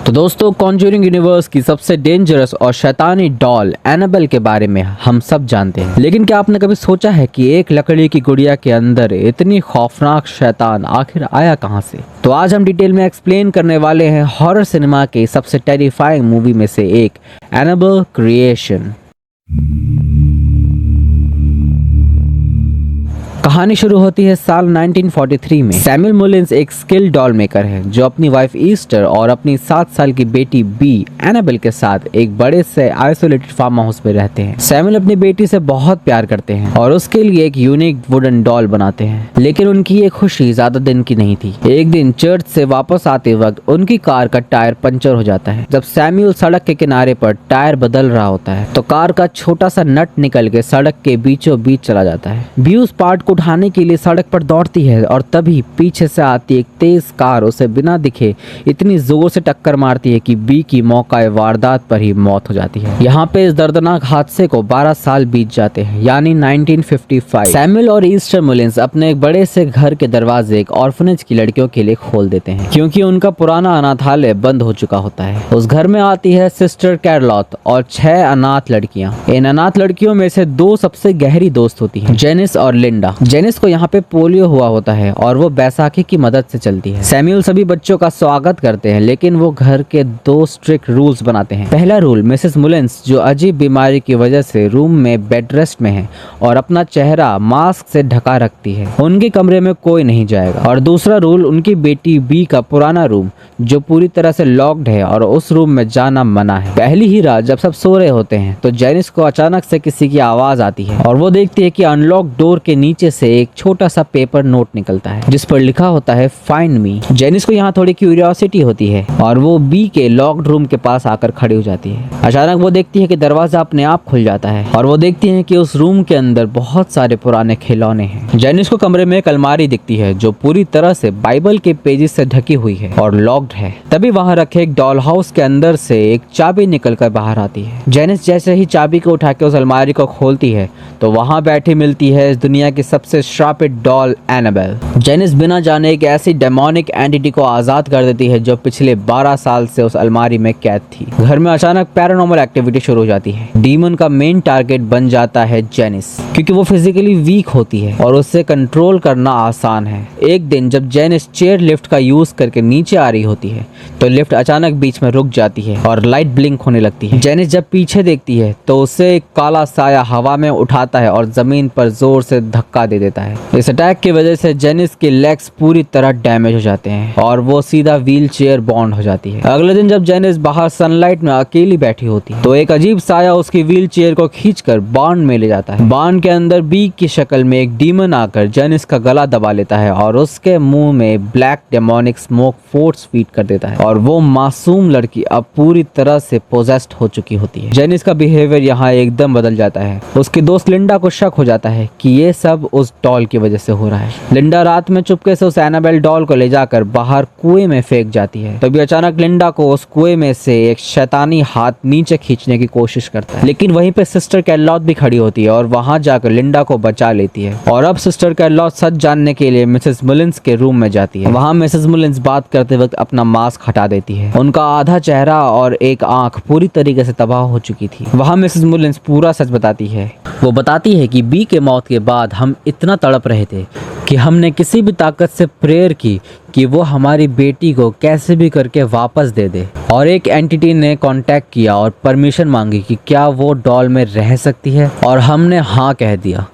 तो दोस्तों, Conjuring universe की सबसे डेंजरस और शैतानी डॉल एनाबेल के बारे में हम सब जानते हैं, लेकिन क्या आपने कभी सोचा है कि एक लकड़ी की गुड़िया के अंदर इतनी खौफनाक शैतान आखिर आया कहां से? तो आज हम डिटेल में एक्सप्लेन करने वाले हैं हॉरर सिनेमा के सबसे टेरिफाइंग मूवी में से एक, एनाबेल क्रिएशन। कहानी शुरू होती है साल 1943 में। सैमुअल मुलिन्स एक स्किल्ड डॉल मेकर है जो अपनी वाइफ ईस्टर और अपनी 7 साल की बेटी बी एनाबेल के साथ एक बड़े से आइसोलेटेड फार्म हाउस में रहते हैं। सैमुअल अपनी बेटी से बहुत प्यार करते हैं और उसके लिए एक यूनिक वुडन डॉल बनाते हैं, लेकिन उनकी ये खुशी ज्यादा दिन की नहीं थी। एक दिन चर्च से वापस आते वक्त उनकी कार का टायर पंचर हो जाता है। जब सैमुअल सड़क के किनारे पर टायर बदल रहा होता है तो कार का छोटा सा नट निकल के सड़क के बीचों बीच चला जाता है। बी उस पार्ट को उठाने के लिए सड़क पर दौड़ती है और तभी पीछे से आती एक तेज कार उसे बिना दिखे इतनी जोर से टक्कर मारती है कि बी की मौका वारदात पर ही मौत हो जाती है। यहाँ पे इस दर्दनाक हादसे को 12 साल बीत जाते हैं, यानी 1955। सैमुअल और ईस्टर मुलिन्स अपने एक बड़े से घर के दरवाजे एक ऑर्फनेज की लड़कियों के लिए खोल देते हैं, क्योंकि उनका पुराना अनाथालय बंद हो चुका होता है। उस घर में आती है सिस्टर कैरलॉट और 6 अनाथ लड़कियां। इन अनाथ लड़कियों में से 2 सबसे गहरी दोस्त होती हैं, जेनिस और लिंडा। जेनिस को यहाँ पे पोलियो हुआ होता है और वो बैसाखी की मदद से चलती है। सैमुअल सभी बच्चों का स्वागत करते हैं, लेकिन वो घर के 2 स्ट्रिक्ट रूल्स बनाते हैं। पहला रूल, मिसेस मुलिन्स जो अजीब बीमारी की वजह से रूम में बेड रेस्ट में है और अपना चेहरा मास्क से ढका रखती है, उनके कमरे में कोई नहीं जाएगा। और दूसरा रूल, उनकी बेटी बी का पुराना रूम जो पूरी तरह से लॉक्ड है और उस रूम में जाना मना है। पहली ही रात जब सब सो रहे होते हैं तो जेनिस को अचानक से किसी की आवाज आती है और वो देखती है कि अनलॉक डोर के नीचे से एक छोटा सा पेपर नोट निकलता है जिस पर लिखा होता है फाइंड मी। जेनिस को यहाँ थोड़ी क्यूरियोसिटी होती है और वो बी के लॉक्ड रूम के पास आकर खड़ी हो जाती है। अचानक वो देखती है कि दरवाजा अपने आप खुल जाता है और वो देखती है कि उस रूम के अंदर बहुत सारे पुराने खिलौने हैं। जेनिस को कमरे में एक अलमारी दिखती है जो पूरी तरह से बाइबल के पेजेस से ढकी हुई है और लॉक्ड है। तभी वहाँ रखे एक डॉल हाउस के अंदर से एक चाबी निकलकर बाहर आती है। जेनिस जैसे ही चाबी को उठा के उस अलमारी को खोलती है तो वहाँ बैठी मिलती है इस दुनिया की सबसे श्रापित डॉल एनाबेल। जेनिस बिना जाने एक ऐसी डेमोनिक एंटिटी को आजाद कर देती है जो पिछले 12 साल से उस अलमारी में कैद थी। घर में अचानक पैरानॉर्मल एक्टिविटी शुरू हो जाती है। डीमन का मेन टारगेट बन जाता है जेनिस, क्योंकि वो फिजिकली वीक होती है और उससे कंट्रोल करना आसान है। एक दिन जब जेनिस चेयर लिफ्ट का यूज करके नीचे आ रही होती है तो लिफ्ट अचानक बीच में रुक जाती है और लाइट ब्लिंक होने लगती है। जेनिस जब पीछे देखती है तो उसे एक काला साया हवा में उठाता है और जमीन पर जोर से धक्का दे देता है। इस अटैक की वजह से जेनिस के लेग्स पूरी तरह डैमेज हो जाते हैं और वो सीधा व्हील चेयर बाउंड हो जाती है। अगले दिन जब जेनिस बाहर सनलाइट में अकेली बैठी होती है तो एक अजीब साया उसकी व्हील चेयर को खींचकर बार्न में ले जाता है। बार्न के अंदर बी की शक्ल में एक डीमन आकर जेनिस का गला दबा लेता है और उसके मुंह में black demonic smoke force feed कर देता है और वो मासूम लड़की अब पूरी तरह से पोजेस्ड हो चुकी होती है। जेनिस का बिहेवियर यहाँ एकदम बदल जाता है। उसकी दोस्त लिंडा को शक हो जाता है कि ये सब उस डॉल की वजह से हो रहा है। लिंडा रात में चुपके से उस एनाबेल डॉल को ले जाकर बाहर कुएं में फेंक जाती है। तभी अचानक लिंडा को उस कुएं में से एक शैतानी हाथ नीचे खींचने की कोशिश करता है, लेकिन वहीं पे सिस्टर कैरलॉट भी खड़ी होती है और वहां जाकर लिंडा को बचा लेती है। और अब सिस्टर कैरलॉट सच जानने के लिए मिसेस मुलिन्स के रूम में जाती है। वहां मिसेस मुलिन्स बात करते वक्त अपना मास्क हटा देती है। उनका आधा चेहरा और एक आंख पूरी तरीके से तबाह हो चुकी थी। वहां मिसेस मुलिन्स पूरा सच बताती है। वो बताती है कि बी के मौत के बाद हम इतना तड़प रहे थे कि हमने किसी भी ताकत से प्रेयर की कि वो हमारी बेटी को कैसे भी करके वापस दे दे। और एक एंटिटी ने कांटेक्ट किया और परमिशन मांगी कि क्या वो डॉल में रह सकती है, और हमने हाँ कह दिया।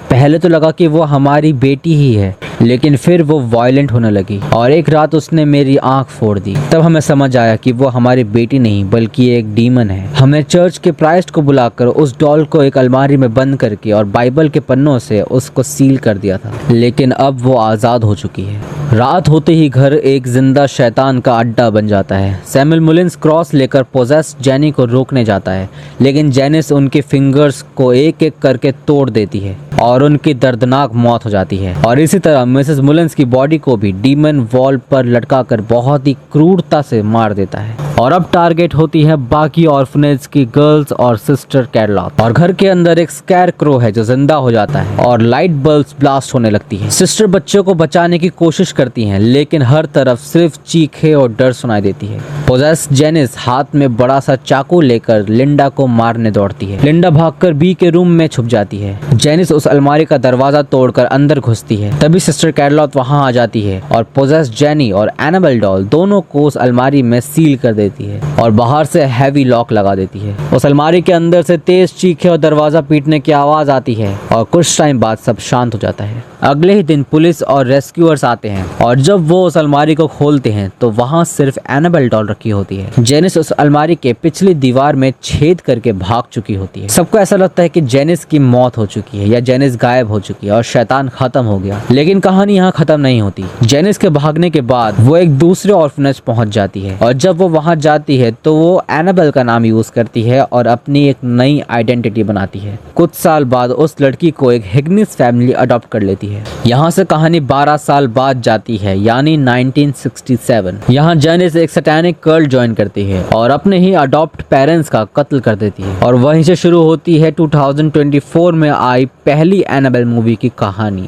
पहले तो लगा कि वो हमारी बेटी ही है, लेकिन फिर वो वायलेंट होने लगी और एक रात उसने मेरी आंख फोड़ दी। तब हमें समझ आया कि वो हमारी बेटी नहीं बल्कि एक डीमन है। हमने चर्च के प्राइस्ट को बुलाकर उस डॉल को एक अलमारी में बंद करके और बाइबल के पन्नों से उसको सील कर दिया था, लेकिन अब वो आज़ाद हो चुकी है। रात होते ही घर एक जिंदा शैतान का अड्डा बन जाता है। सैमुअल मुलिन्स क्रॉस लेकर पोजेस्ड जेनी को रोकने जाता है, लेकिन जेनिस उनके फिंगर्स को एक एक करके तोड़ देती है और उनकी दर्दनाक मौत हो जाती है। और इसी तरह मिसेस मुलिन्स की बॉडी को भी डीमन वॉल पर लटकाकर बहुत ही क्रूरता से मार देता है। और अब टारगेट होती है बाकी ऑर्फनेज की गर्ल्स और सिस्टर कैरलॉट। और घर के अंदर एक स्कैर क्रो है जो जिंदा हो जाता है और लाइट बल्ब्स ब्लास्ट होने लगती है। सिस्टर बच्चों को बचाने की कोशिश करती हैं, लेकिन हर तरफ सिर्फ चीखे और डर सुनाई देती है। पोजेस जेनिस हाथ में बड़ा सा चाकू लेकर लिंडा को मारने दौड़ती है। लिंडा भागकर बी के रूम में छुप जाती है। जेनिस उस अलमारी का दरवाजा तोड़कर अंदर घुसती है। तभी सिस्टर कैरलॉट वहां आ जाती है और पोजेस जेनी और एनाबेल डॉल दोनों को उस अलमारी में सील कर देती है और बाहर से हैवी लॉक लगा देती है। उस अलमारी के अंदर से तेज चीखे और दरवाजा पीटने की आवाज आती है और कुछ टाइम बाद सब शांत हो जाता है। अगले ही दिन पुलिस और रेस्क्यूअर्स आते हैं और जब वो उस अलमारी को खोलते हैं तो वहां सिर्फ एनाबेल डॉल रखी होती है। जेनिस उस अलमारी के पिछली दीवार में छेद करके भाग चुकी होती है। सबको ऐसा लगता है कि जेनिस की मौत हो चुकी है या जेनिस गायब हो चुकी है और शैतान खत्म हो गया, लेकिन कहानी यहाँ खत्म नहीं होती। जेनिस के भागने के बाद वो एक दूसरे ऑर्फनेज पहुंच जाती है और जब वो वहां जाती है तो वो एनाबेल का नाम यूज करती है और अपनी एक नई आइडेंटिटी बनाती है। कुछ साल बाद उस लड़की को एक हिग्निस फैमिली अडॉप्ट कर लेती है। यहाँ से कहानी 12 साल बाद जाती है, यानी 1967। यहाँ जेनिस एक सैटेनिक कल्ट ज्वाइन करती है और अपने ही अडॉप्ट पेरेंट्स का कत्ल कर देती है और वहीं से शुरू होती है 2024 में आई पहली एनाबेल मूवी की कहानी।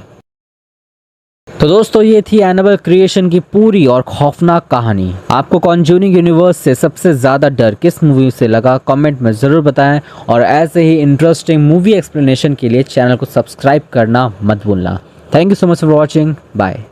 तो दोस्तों ये थी एनाबेल क्रिएशन की पूरी और खौफनाक कहानी। आपको कॉन्ज्यूरिंग यूनिवर्स से सबसे ज्यादा डर किस मूवी से लगा कमेंट में जरूर बताएं और ऐसे ही इंटरेस्टिंग मूवी एक्सप्लेनेशन के लिए चैनल को सब्सक्राइब करना मत भूलना। Thank you so much for watching. Bye.